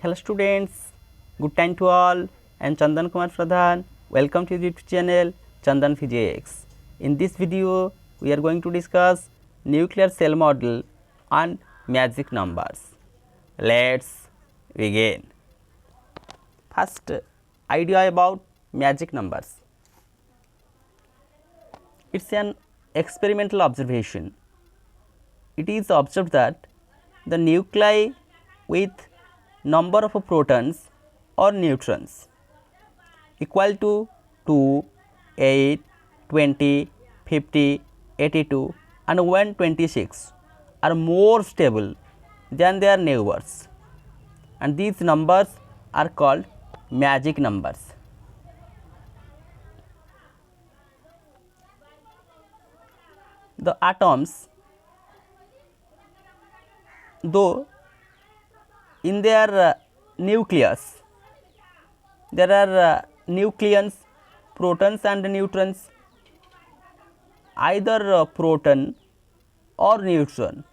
Hello students, good time to all. I am Chandan Kumar Pradhan. Welcome to the YouTube channel Chandan Physics. In this video, we are going to discuss nuclear cell model and magic numbers. Let's begin. First, idea about magic numbers. It's an experimental observation. It is observed that the nuclei with number of protons or neutrons equal to 2, 8, 20, 50, 82 and 126 are more stable than their neighbors, and these numbers are called magic numbers. The atoms, though in their nucleus there are nucleons, protons and neutrons, either proton or neutron.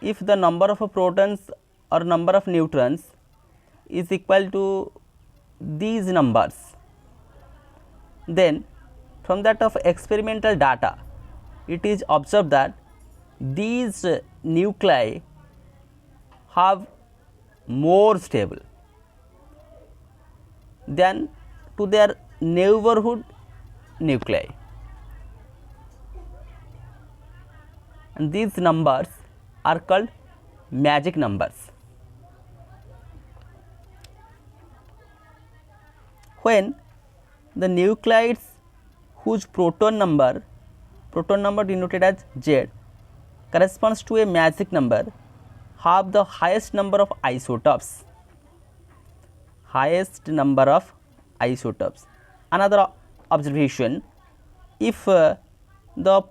If the number of protons or number of neutrons is equal to these numbers, then from that of experimental data it is observed that these nuclei have more stable than to their neighborhood nuclei, and these numbers are called magic numbers. When the nuclides whose proton number denoted as Z corresponds to a magic number have the highest number of isotopes. Another observation, if the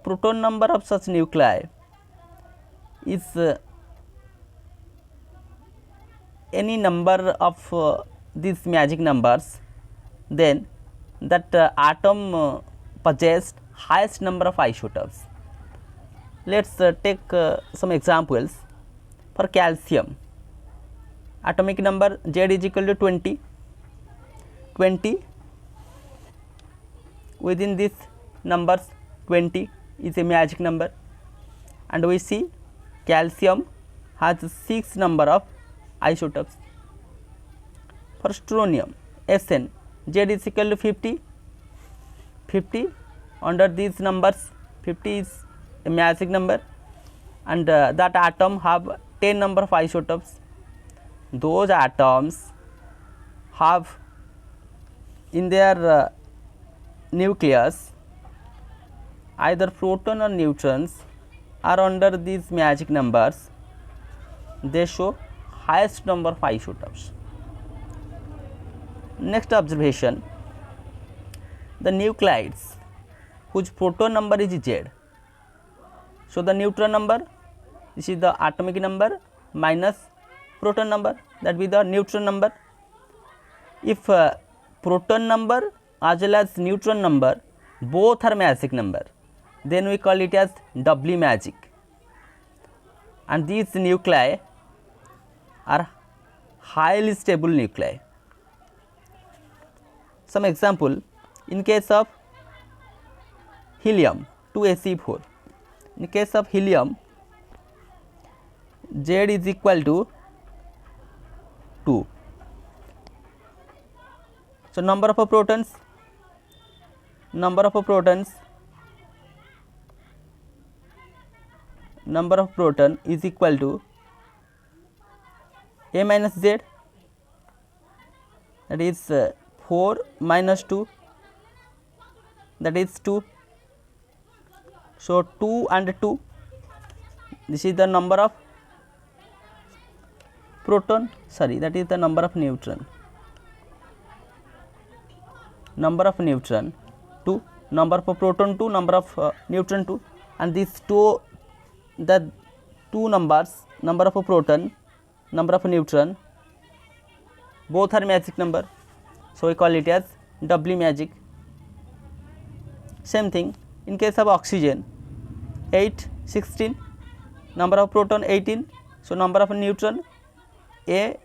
proton number of such nuclei is any number of these magic numbers, then that atom possessed highest number of isotopes. Let's take some examples. For calcium, atomic number Z is equal to 20. 20 within these numbers 20 is a magic number, and we see calcium has 6 number of isotopes. For strontium, Sn, Z is equal to 50. 50 under these numbers 50 is a magic number, and that atom have 10 number of isotopes. Those atoms have in their nucleus either proton or neutrons are under these magic numbers, they show highest number of isotopes. Next observation, the nuclides whose proton number is Z, so the neutron number, this is the atomic number minus proton number, that will be the neutron number. If proton number as well as neutron number both are magic number, then we call it as doubly magic, and these nuclei are highly stable nuclei. Some example, in case of helium 2Ace4, in case of helium Z is equal to 2. So number of protons is equal to A minus Z, that is 4 minus 2, that is 2. So 2 and 2, this is the number of proton, that is the number of neutron. Number of neutron 2, number of proton 2, number of neutron 2, and these two, the two numbers, number of proton, number of neutron, both are magic number, so we call it as doubly magic. Same thing in case of oxygen, 8, 16, number of proton 18, so number of neutron A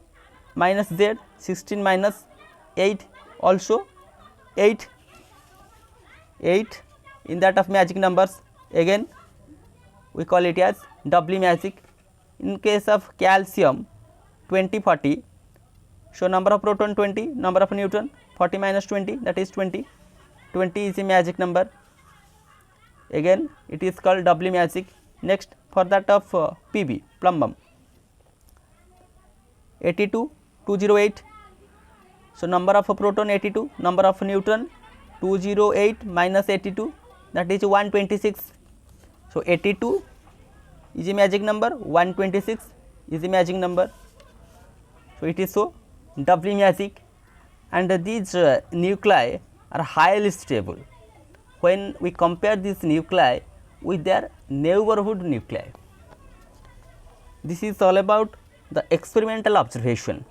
minus Z, 16 minus 8 also 8, 8 in that of magic numbers, again we call it as doubly magic. In case of calcium 20, 40, so number of proton 20, number of neutron 40 minus 20, that is 20, 20 is a magic number, again it is called doubly magic. Next for that of Pb, plumbum 82, 208, so number of proton 82, number of neutron 208 minus 82, that is 126, so 82 is a magic number, 126 is a magic number, so it is so doubly magic. And these nuclei are highly stable when we compare these nuclei with their neighborhood nuclei. This is all about the experimental observation.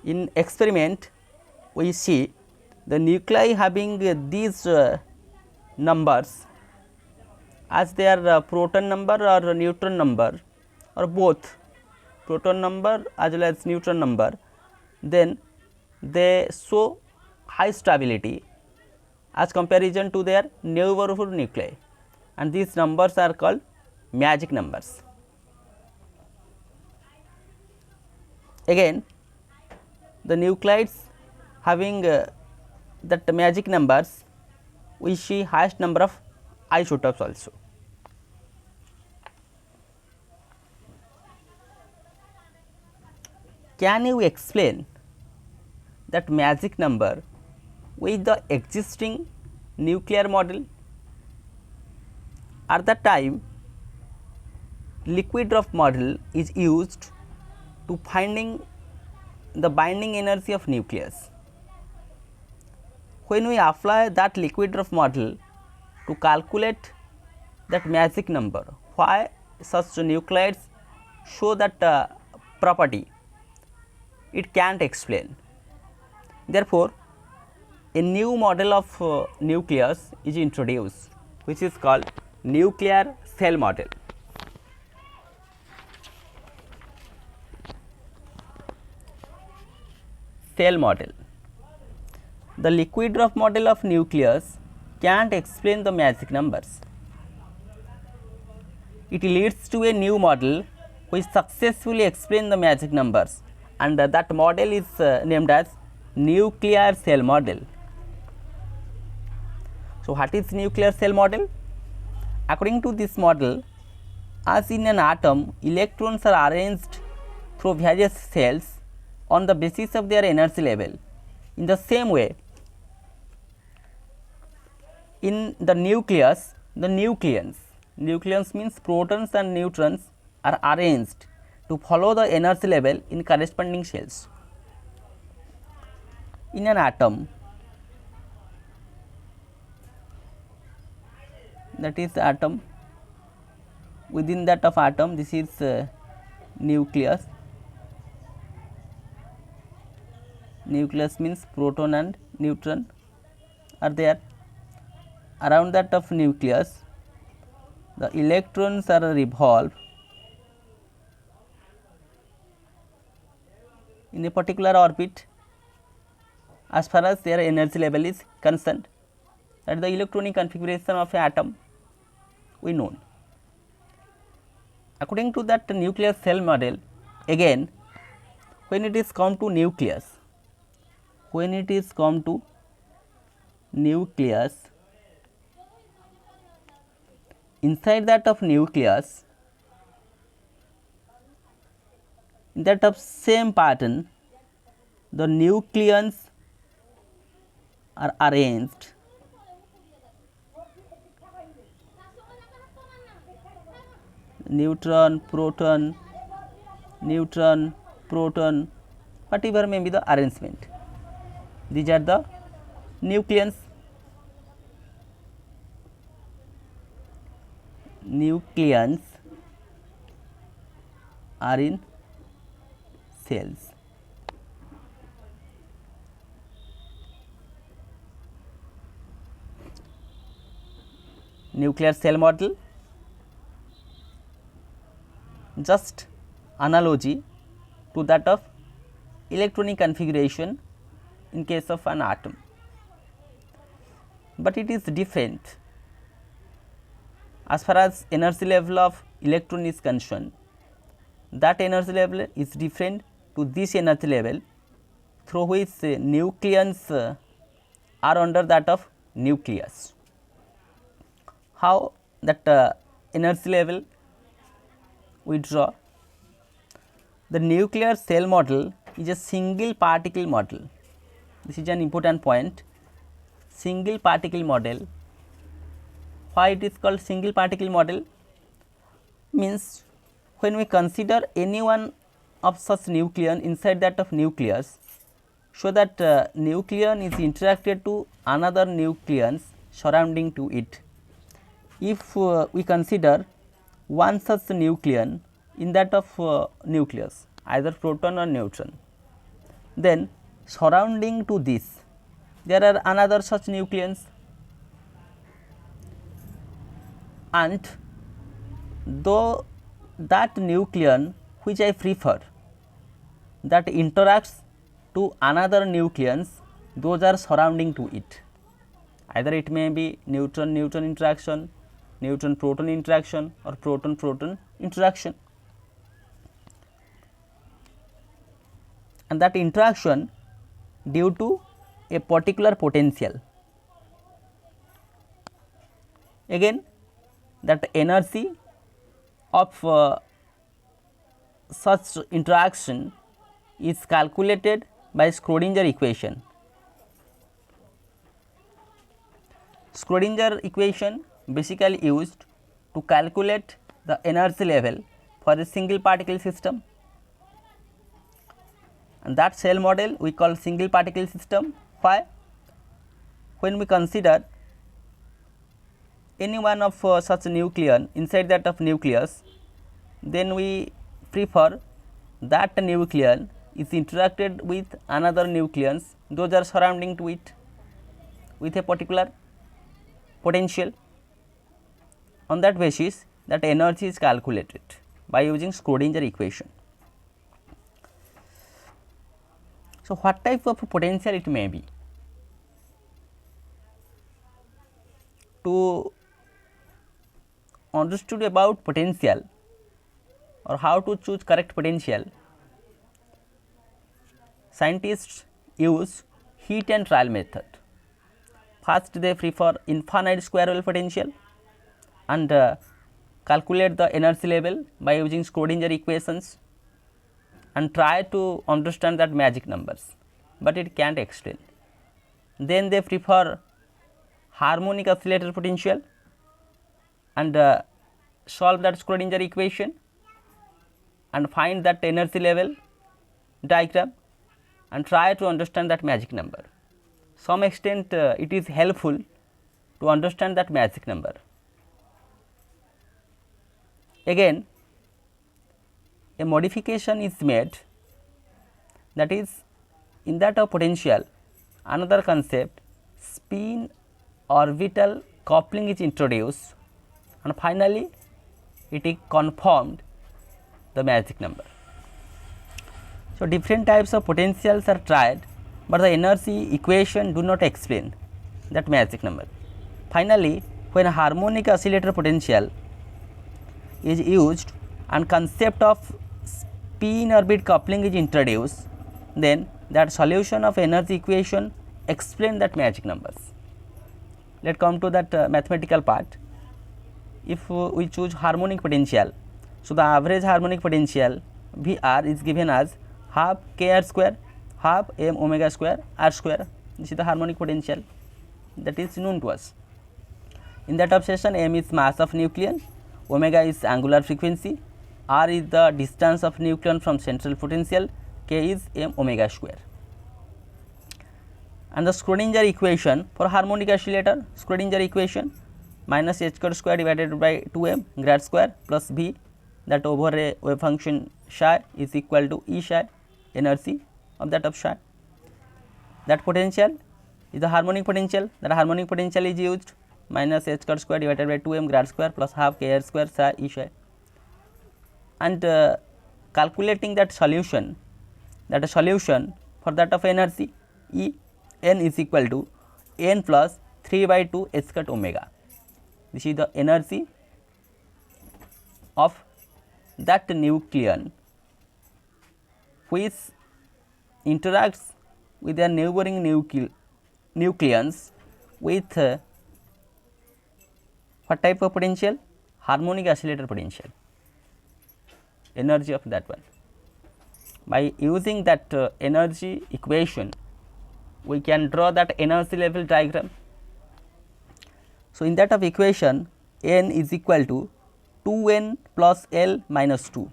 In experiment we see the nuclei having these numbers as their proton number or neutron number, or both proton number as well as neutron number, then they show high stability as comparison to their neighborhood nuclei, and these numbers are called magic numbers. Again the nuclides having that magic numbers, we see highest number of isotopes also. Can you explain that magic number with the existing nuclear model? At the time, liquid drop model is used to finding the binding energy of nucleus. When we apply that liquid drop model to calculate that magic number, why such nuclides show that property, it can't explain. Therefore, a new model of nucleus is introduced, which is called nuclear cell model. Cell model. The liquid drop model of nucleus can't explain the magic numbers. It leads to a new model which successfully explains the magic numbers, and that model is named as nuclear cell model. So, what is nuclear cell model? According to this model, as in an atom, electrons are arranged through various cells on the basis of their energy level. In the same way, in the nucleus, the nucleons means protons and neutrons are arranged to follow the energy level in corresponding cells. In an atom, that is atom, within that of atom, this is nucleus. Nucleus means proton and neutron are there. Around that of nucleus, the electrons are revolved in a particular orbit as far as their energy level is concerned. That is the electronic configuration of an atom we know. According to that nuclear cell model, again when it is come to nucleus, inside that of nucleus, in that of same pattern, the nucleons are arranged neutron, proton, whatever may be the arrangement. These are the nucleons. Nucleons are in cells. Nuclear cell model, just analogy, to that of electronic configuration in case of an atom, but it is different as far as energy level of electron is concerned. That energy level is different to this energy level through which nucleons are under that of nucleus. How that energy level we draw? The nuclear cell model is a single particle model. This is an important point. Single particle model. Why it is called single particle model? Means when we consider any one of such nucleon inside that of nucleus, so that nucleon is interacted to another nucleons surrounding to it. If we consider one such nucleon in that of nucleus, either proton or neutron, then surrounding to this there are another such nucleons, and though that nucleon which I prefer that interacts to another nucleons, those are surrounding to it, either it may be neutron neutron interaction, neutron proton interaction, or proton proton interaction, and that interaction due to a particular potential. Again, that energy of such interaction is calculated by Schrodinger equation. Schrodinger equation basically used to calculate the energy level for a single particle system, and that cell model we call single particle system. Why? When we consider any one of such nucleon inside that of nucleus, then we prefer that nucleon is interacted with another nucleons, those are surrounding to it with a particular potential. On that basis, that energy is calculated by using Schrodinger equation. So, what type of potential it may be? To understood about potential or how to choose correct potential, scientists use heat and trial method. First, they prefer infinite square wave potential and calculate the energy level by using Schrodinger equations and try to understand that magic numbers, but it can't explain. Then they prefer harmonic oscillator potential and solve that Schrodinger equation and find that energy level diagram and try to understand that magic number. Some extent it is helpful to understand that magic number. Again, a modification is made, that is in that of potential another concept, spin orbital coupling is introduced, and finally it is confirmed the magic number. So, different types of potentials are tried, but the energy equation do not explain that magic number. Finally, when harmonic oscillator potential is used and concept of spin orbit coupling is introduced, then that solution of energy equation explain that magic numbers. Let us come to that mathematical part. If we choose harmonic potential, so the average harmonic potential Vr is given as half k r square, half m omega square r square. This is the harmonic potential that is known to us. In that obsession, m is mass of nucleon, omega is angular frequency, r is the distance of nucleon from central potential, k is m omega square. And the Schrodinger equation for harmonic oscillator, Schrodinger equation minus h square divided by 2m grad square plus v, that over a wave function psi is equal to E psi, energy of that of psi. That potential is the harmonic potential, that harmonic potential is used minus h square divided by 2m grad square plus half k r square psi E psi. And calculating that solution for that of energy E n is equal to n plus 3 by 2 h cut omega. This is the energy of that nucleon which interacts with their neighboring nucleons with what type of potential? Harmonic oscillator potential, energy of that one. By using that energy equation, we can draw that energy level diagram. So, in that of equation, n is equal to 2n plus L minus 2,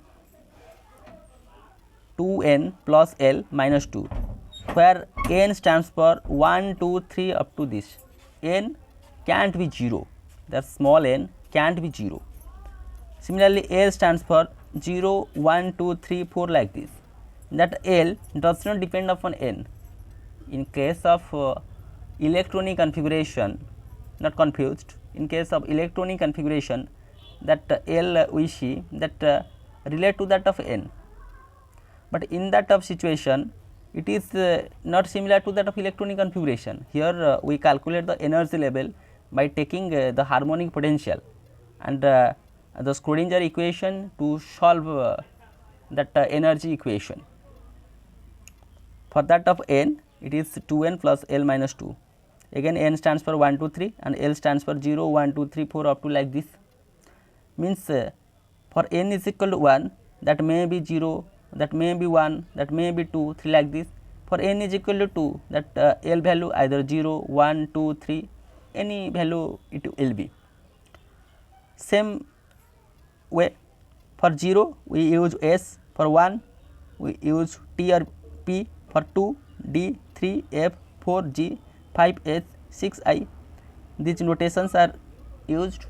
2n plus L minus 2, where n stands for 1, 2, 3 up to this. N can't be 0, that small n can't be 0. Similarly, L stands for 0, 1, 2, 3, 4 like this. That L does not depend upon n. In case of electronic configuration, not confused, in case of electronic configuration, that L we see that relate to that of n, but in that of situation it is not similar to that of electronic configuration. Here we calculate the energy level by taking the harmonic potential and the Schrodinger equation to solve that energy equation. For that of n, it is 2n plus L minus 2. Again n stands for 1, 2, 3 and L stands for 0, 1, 2, 3, 4 up to like this. Means for n is equal to 1, that may be 0, that may be 1, that may be 2, 3 like this. For n is equal to 2, that L value either 0, 1, 2, 3, any value it will be. Same way, for 0 we use S, for 1 we use T or P, for 2 D, 3 F, 4 G, 5 H, 6 I. These notations are used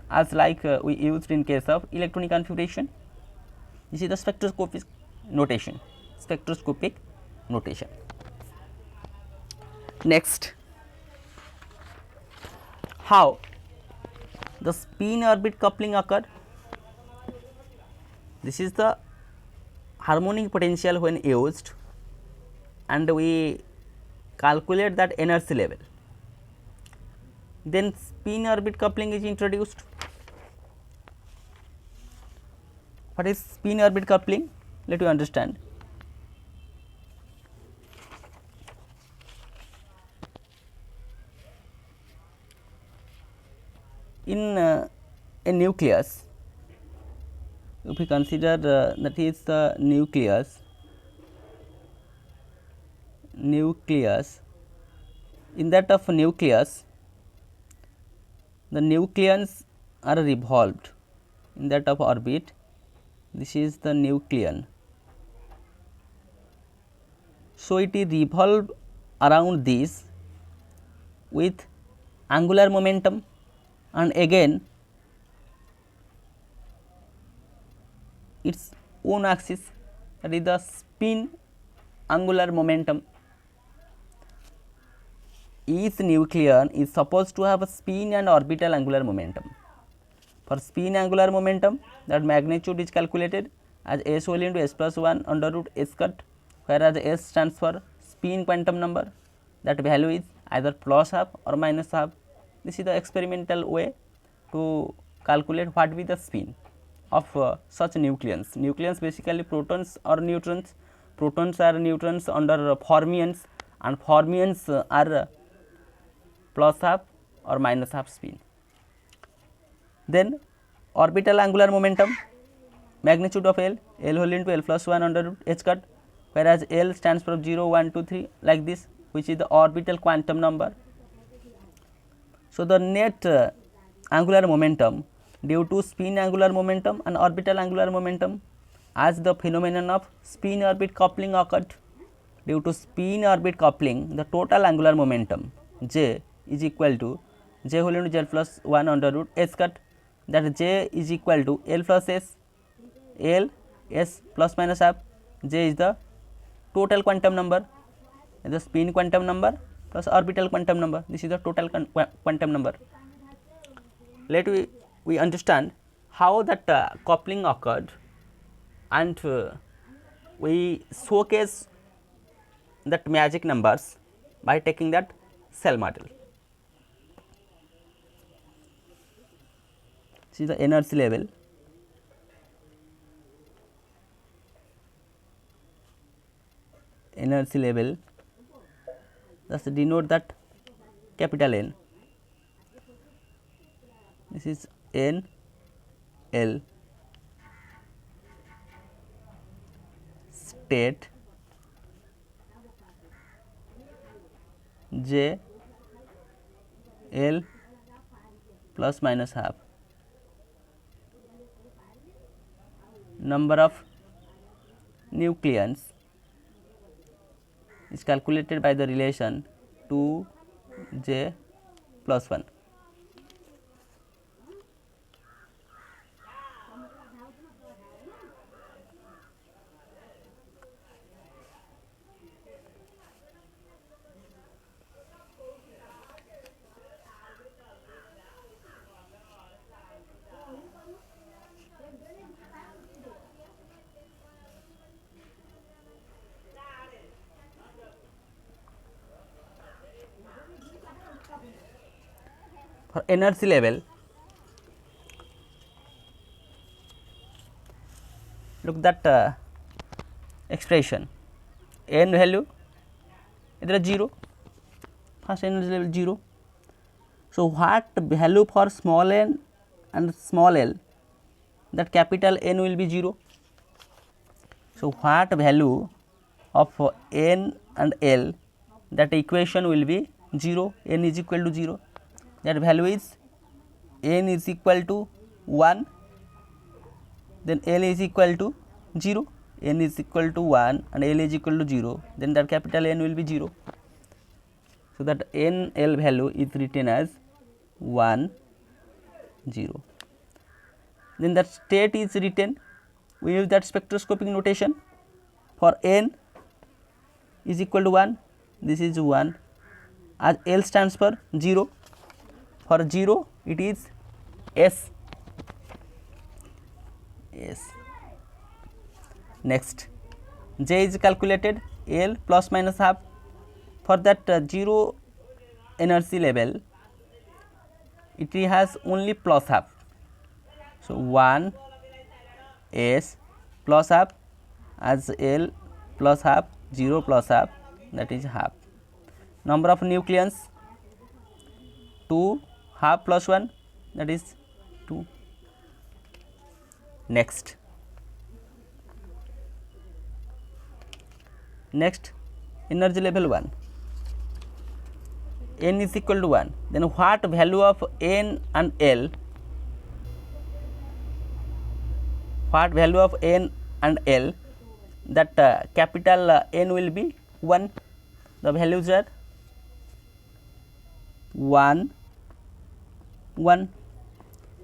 as like we used in case of electronic configuration. This is the spectroscopic notation, Next, how the spin orbit coupling occurred. This is the harmonic potential when used, and we calculate that energy level. Then spin orbit coupling is introduced. What is spin orbit coupling? Let you understand. In a nucleus, if we consider that is the nucleus, in that of nucleus, the nucleons are revolved in that of orbit. This is the nucleon. So, it is revolved around this with angular momentum, and again its own axis, that is the spin angular momentum. Each nucleon is supposed to have a spin and orbital angular momentum. For spin angular momentum, that magnitude is calculated as S whole into S plus 1 under root S cut, whereas S stands for spin quantum number, that value is either plus half or minus half. This is the experimental way to calculate what will be the spin of such nucleons. Nucleons basically protons or neutrons. Protons are neutrons under fermions, and fermions are plus half or minus half spin. Then orbital angular momentum, magnitude of L, L whole into L plus 1 under root H cut, whereas L stands for 0, 1, 2, 3 like this, which is the orbital quantum number. So, the net angular momentum due to spin angular momentum and orbital angular momentum, as the phenomenon of spin orbit coupling occurred. Due to spin orbit coupling, the total angular momentum J is equal to J whole into Z plus 1 under root S cut, that J is equal to L plus S, L S plus minus half. J is the total quantum number, the spin quantum number plus orbital quantum number. This is the total quantum number. Let we understand how that coupling occurred. and we showcase that magic numbers by taking that cell model. See the energy level. Energy level, thus denote that capital N. This is N L, state J L plus minus half, number of nucleons is calculated by the relation 2j plus 1. For energy level, look that expression, n value either 0, first energy level 0. So, what value for small n and small l, that capital N will be 0. So, what value of n and l, that equation will be 0, n is equal to 0, that value is n is equal to 1, then l is equal to 0, n is equal to 1 and l is equal to 0, then that capital N will be 0. So, that n l value is written as 1 0. Then that state is written, we use that spectroscopic notation for n is equal to 1, this is 1, as L stands for 0, for 0 it is S. Next, J is calculated, L plus minus half, for that 0 energy level it has only plus half. So, 1 S plus half, as L plus half, 0 plus half, that is half. Number of nucleons 2, half plus 1, that is 2. Next, energy level 1, n is equal to 1, then what value of n and l, what value of n and l, that capital N will be 1, the values are 1 1.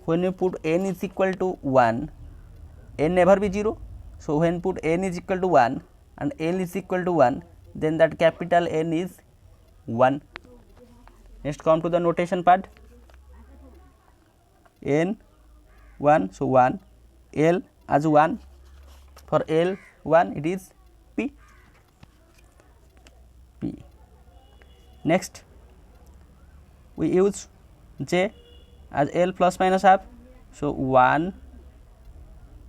When you put n is equal to 1, n never be 0. So, when put n is equal to 1 and l is equal to 1, then that capital N is 1. Next, come to the notation part, n 1, so 1, l as 1, for l 1 it is P. Next, we use J as L plus minus half, so 1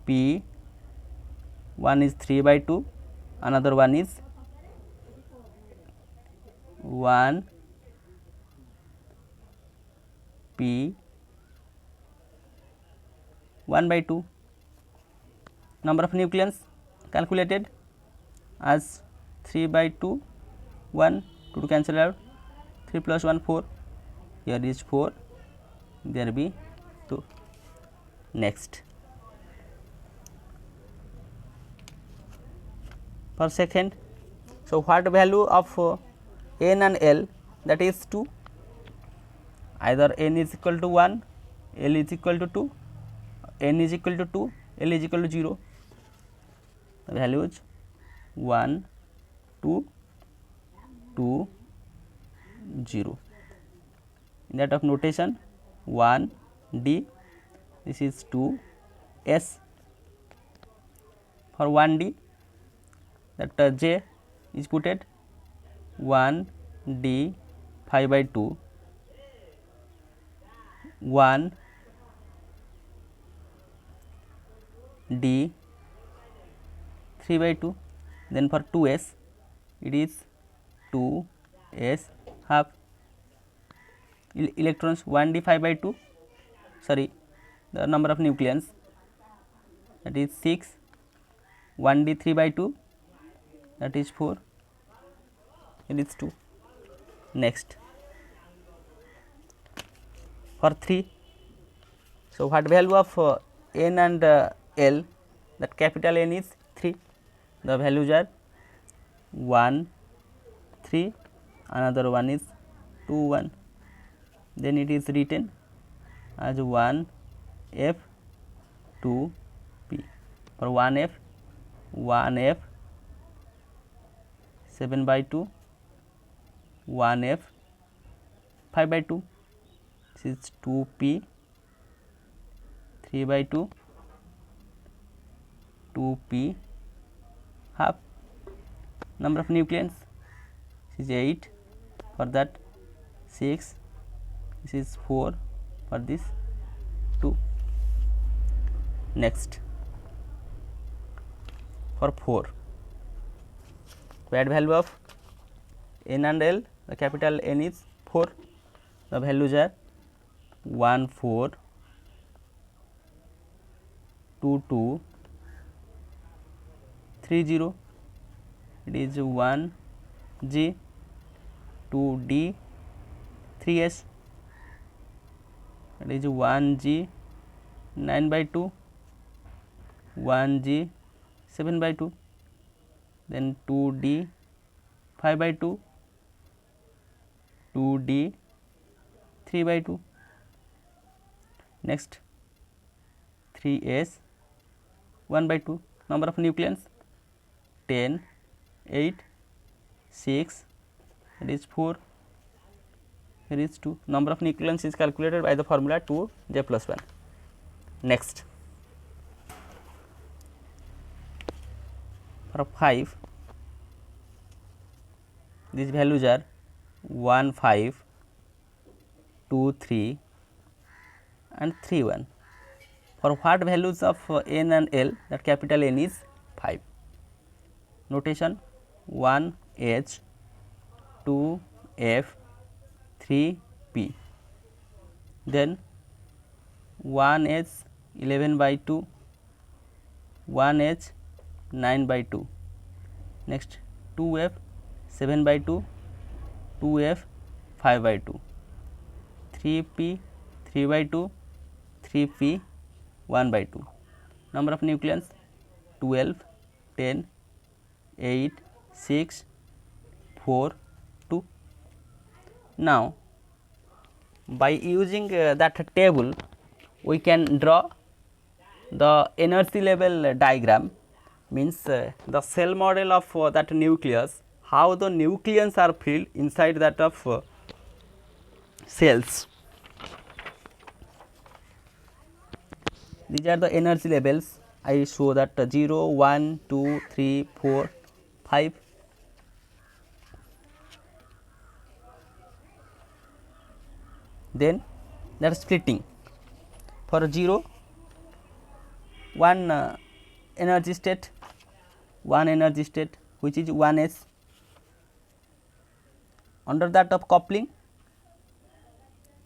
P, one is 3 by 2, another one is 1 P 1 by 2. Number of nucleons calculated as 3 by 2, 1, 2 to cancel out, 3 plus 1 4, here is 4, there be 2. Next, per second, so what value of n and l, that is 2, either n is equal to 1, l is equal to 2, n is equal to 2, l is equal to 0, the value is 1 2 2 0. In that of notation 1 D, this is 2 S. For 1D, that J is put at 1D 5 by 2, 1D 3 by 2. Then for 2S, it is 2S half. Electrons 1D 5 by 2, sorry, the number of nucleons, that is 6, 1D 3 by 2, that is 4, it is 2. Next, for 3, so what value of N and L, that capital N is 3, the values are 1 3, another one is 2 1, then it is written as 1 F 2 P. For 1 F 7 by 2, 1 F 5 by 2, this is 2 P 3 by 2, 2 P half. Number of nucleons, this is 8, for that 6, this is 4, for this 2. Next, for 4, to add value of N and L, the capital N is 4, the values are 1 4, 2 2, 3 0, it is 1 G 2 D 3 S, it is 1 G 9 by 2, 1 G 7 by 2, then 2 D 5 by 2, 2 D 3 by 2. Next, 3 S 1 by 2. Number of nucleons 10, 8, 6, it is 4, here is 2. Number of nucleons is calculated by the formula 2J plus 1. Next, for 5, these values are 1 5, 2 3 and 3 1. For what values of N and L, that capital N is 5. Notation 1 H 2 F 3 P, then 1 H 11 by 2, 1 H 9 by 2. Next, 2 F 7 by 2, 2 F 5 by 2, 3 P 3 by 2, 3 P 1 by 2. Number of nucleons 12, 10, 8, 6, 4, 2. Now, by using that table, we can draw the energy level diagram, means the cell model of that nucleus, how the nucleons are filled inside that of cells. These are the energy levels. I show that 0, 1, 2, 3, 4, 5. Then that is splitting. For 0, 1 energy state, which is 1s. Under that of coupling,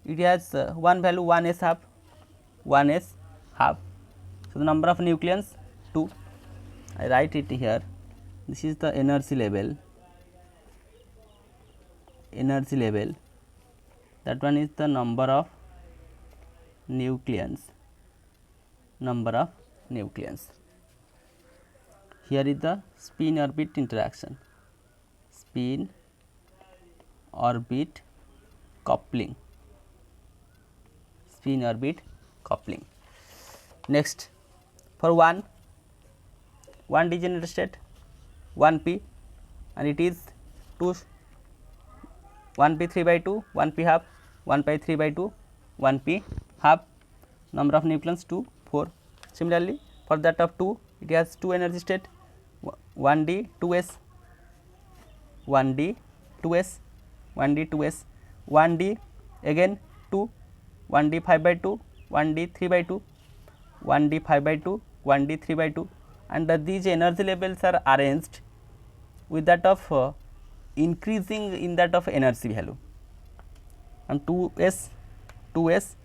it has one value 1s half, 1s half. So, the number of nucleons 2. I write it here. This is the energy level. That one is the number of nucleons. Here is the spin orbit interaction, spin orbit coupling, Next, for 1 degenerate state, 1 p, and it is 2, 1 p 3 by 2, 1 p half, 1 pi 3 by 2, 1 p half. Number of nucleons 2, 4. Similarly, for that of 2, it has two energy state, 1d 2s, 1d 2s, 1d 2s, 1d again 2, 1d 5 by 2, 1d 3 by 2, 1d 5 by 2, 1d 3 by 2, and these energy levels are arranged with that of increasing in that of energy value, and 2s, 2s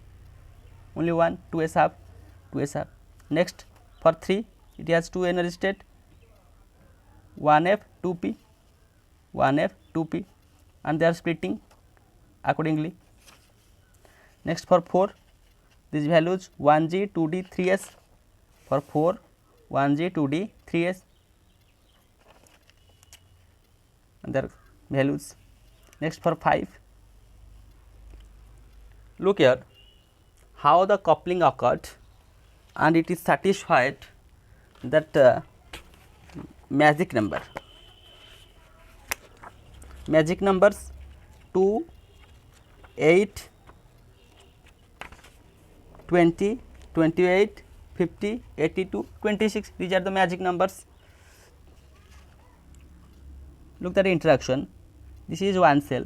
only one, 2s half, 2s half. Next for 3 it has two energy state, 1f 2p, 1f 2p, and they are splitting accordingly. Next for 4 these values 1g 2d 3s, for 4 1g 2d 3s and their values. Next for 5, look here how the coupling occurred and it is satisfied that magic numbers 2, 8, 20, 28, 50, 82, 26, these are the magic numbers. Look at the interaction, this is one cell,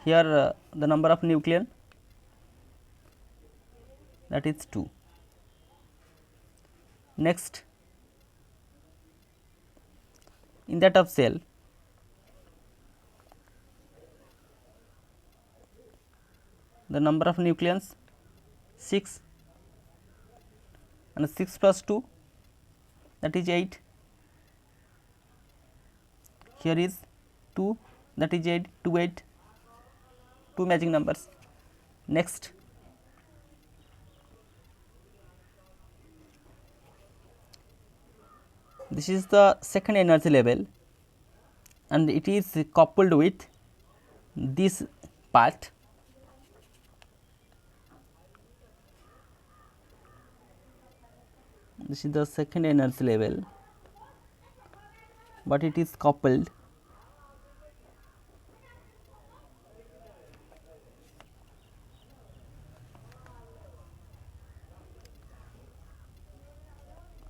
here the number of nucleon, that is 2. Next in that of cell, the number of nucleons 6, and 6 plus 2 that is 8, here is 2 that is 8, 2 8, 2 magic numbers. Next this is the second energy level and it is coupled with this part, this is the second energy level, but it is coupled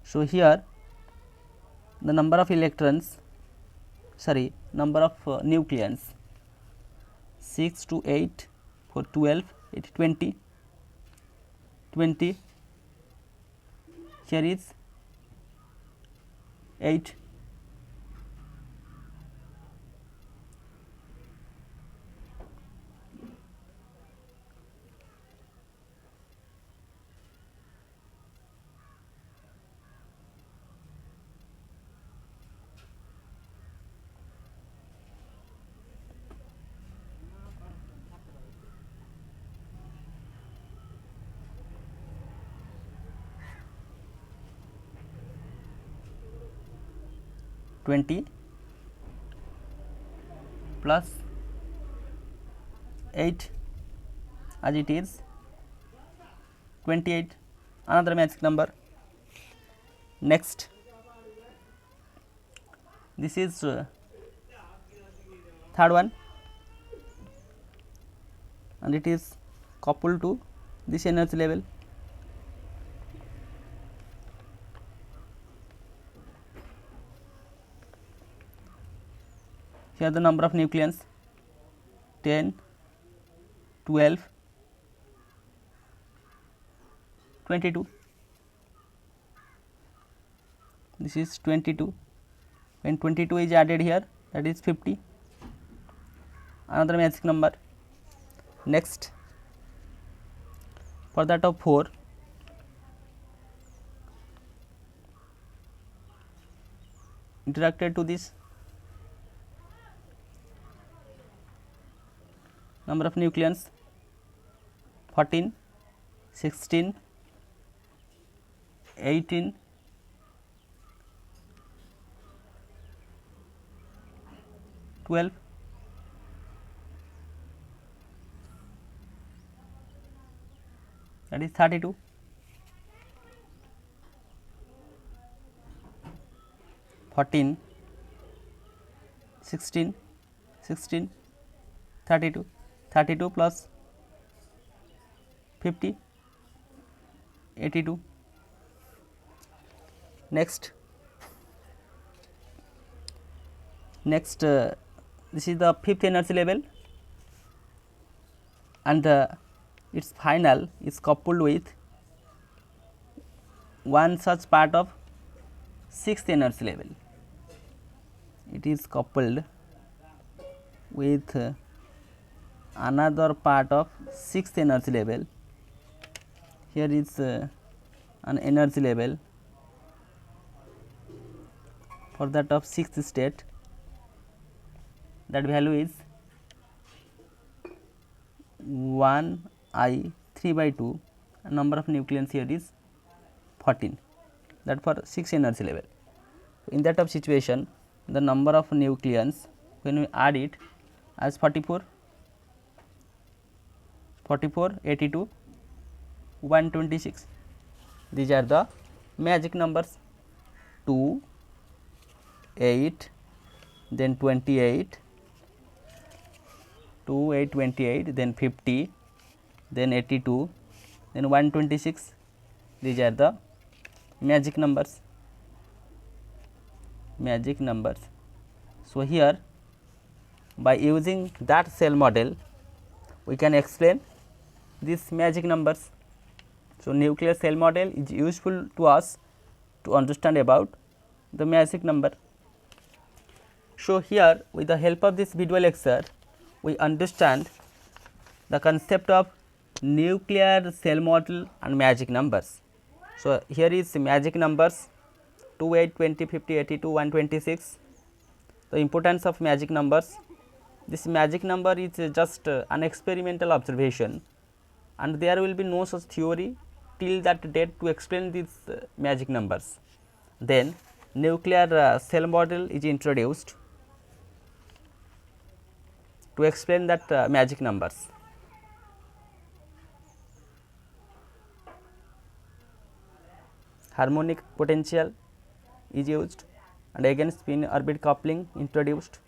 so here the number of electrons, sorry, number of nucleons 6 to 8 for 12, it is 20, 20, here is 8, (20) plus 8 as it is 28, another magic number. Next this is third one and it is coupled to this energy level. Here the number of nucleons 10, 12, 22, this is 22, when 22 is added here that is 50, another magic number. Next for that of 4, interacted to this number of nucleons 14, 16, 18, 12, that is 32, 14, 16, 16, 32, 32 plus 50, 82. Next, this is the fifth energy level, and its final is coupled with one such part of sixth energy level. It is coupled with another part of sixth energy level. Here is an energy level for that of sixth state. That value is 1 I 3 by 2, and number of nucleons here is 14, that for 6 energy level. In that of situation, the number of nucleons when we add it as 44, 82, 126. These are the magic numbers: 2, 8, then 28, 2, 8, 28, then 50, then 82, then 126. These are the magic numbers. So here, by using that cell model, we can explain these magic numbers. So nuclear cell model is useful to us to understand about the magic number. So here, with the help of this video lecture, we understand the concept of nuclear cell model and magic numbers. So here is magic numbers: 2, 8, 20, 50, 82, 126. The importance of magic numbers: this magic number is just an experimental observation, and there will be no such theory till that date to explain these magic numbers. Then nuclear cell model is introduced to explain that magic numbers. Harmonic potential is used, and again spin orbit coupling introduced.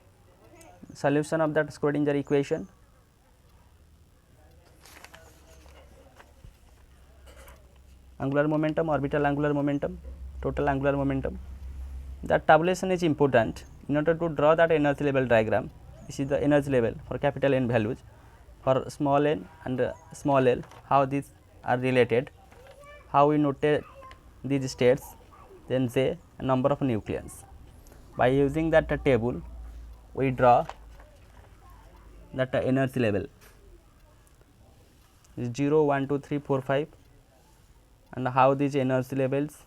Solution of that Schrodinger equation. Angular momentum, orbital angular momentum, total angular momentum. That tabulation is important in order to draw that energy level diagram. This is the energy level for capital N values, for small n and small l, how these are related, how we notate these states, then say number of nucleons. By using that table, we draw that energy level 0, 1, 2, 3, 4, 5, and how these energy levels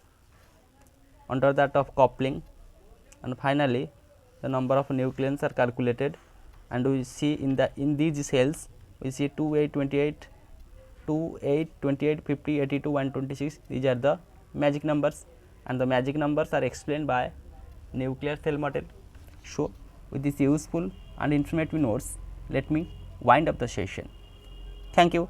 under that of coupling, and finally the number of nucleons are calculated, and we see in these cells we see 2, 8, 28, 2, 8, 28, 50, 82, 126. These are the magic numbers, and the magic numbers are explained by nuclear cell model. So with this useful and informative notes, let me wind up the session. Thank you.